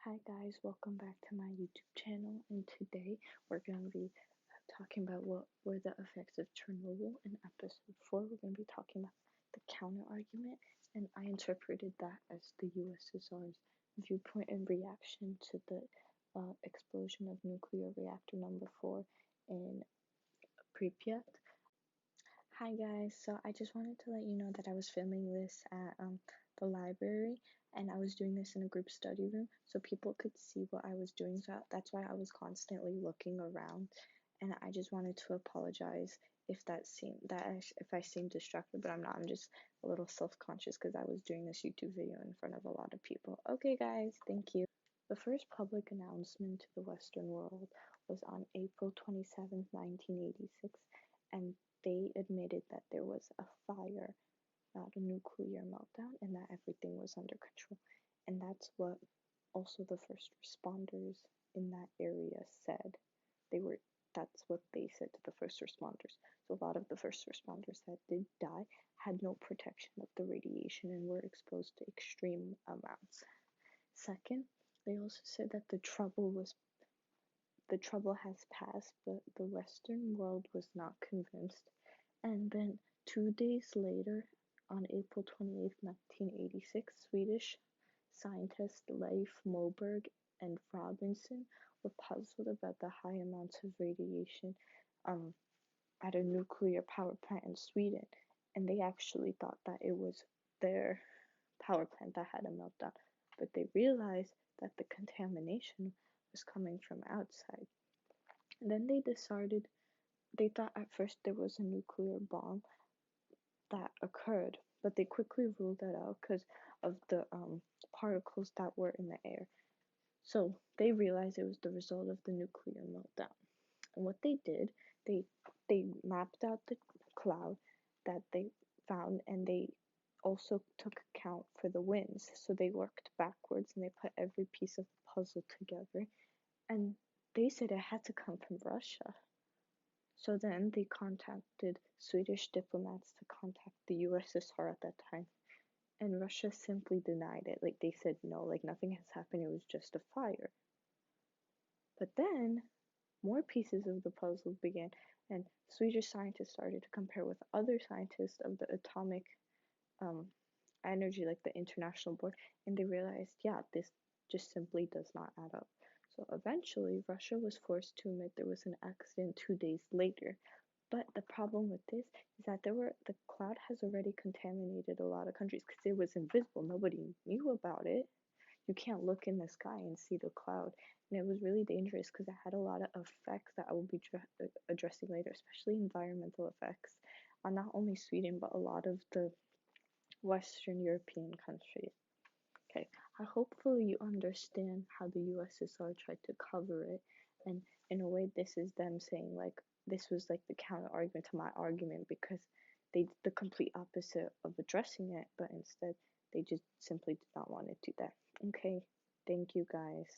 Hi guys, welcome back to my YouTube channel, and today we're going to be talking about what were the effects of Chernobyl. In episode 4, we're going to be talking about the counter argument, and I interpreted that as the USSR's viewpoint and reaction to the explosion of nuclear reactor number 4 in Pripyat. Hi guys, so I just wanted to let you know that I was filming this at the library, and I was doing this in a group study room so people could see what I was doing, so that's why I was constantly looking around, and I just wanted to apologize if if I seemed distracted, but I'm not. I'm just a little self-conscious because I was doing this YouTube video in front of a lot of people. Okay guys, thank you. The first public announcement to the Western world was on April 27, 1986, and they admitted that there was a fire, not a nuclear meltdown, and that everything was under control. And that's what also the first responders in that area said. That's what they said to the first responders. So a lot of the first responders that did die had no protection of the radiation and were exposed to extreme amounts. Second, they also said that the trouble has passed, but the Western world was not convinced. And then 2 days later, on April 28, 1986, Swedish scientists Leif Moberg and Robinson were puzzled about the high amounts of radiation at a nuclear power plant in Sweden, and they actually thought that it was their power plant that had a meltdown, but they realized that the contamination was coming from outside. And then they thought at first there was a nuclear bomb that occurred, but they quickly ruled that out because of the particles that were in the air. So they realized it was the result of the nuclear meltdown. And what they did, they mapped out the cloud that they found, and they also took account for the winds. So they worked backwards and they put every piece of the puzzle together, and they said it had to come from Russia. So then they contacted Swedish diplomats to contact the USSR at that time, and Russia simply denied it. Like, they said no, like nothing has happened, it was just a fire. But then more pieces of the puzzle began, and Swedish scientists started to compare with other scientists of the atomic energy, like the International Board, and they realized, yeah, this just simply does not add up. So eventually, Russia was forced to admit there was an accident 2 days later. But the problem with this is that the cloud has already contaminated a lot of countries because it was invisible. Nobody knew about it. You can't look in the sky and see the cloud, and it was really dangerous because it had a lot of effects that I will be addressing later, especially environmental effects on not only Sweden but a lot of the Western European countries. Okay, hopefully you understand how the USSR tried to cover it, and in a way this is them saying like this was like the counter argument to my argument, because they did the complete opposite of addressing it, but instead they just simply did not want to do that. Okay, thank you guys.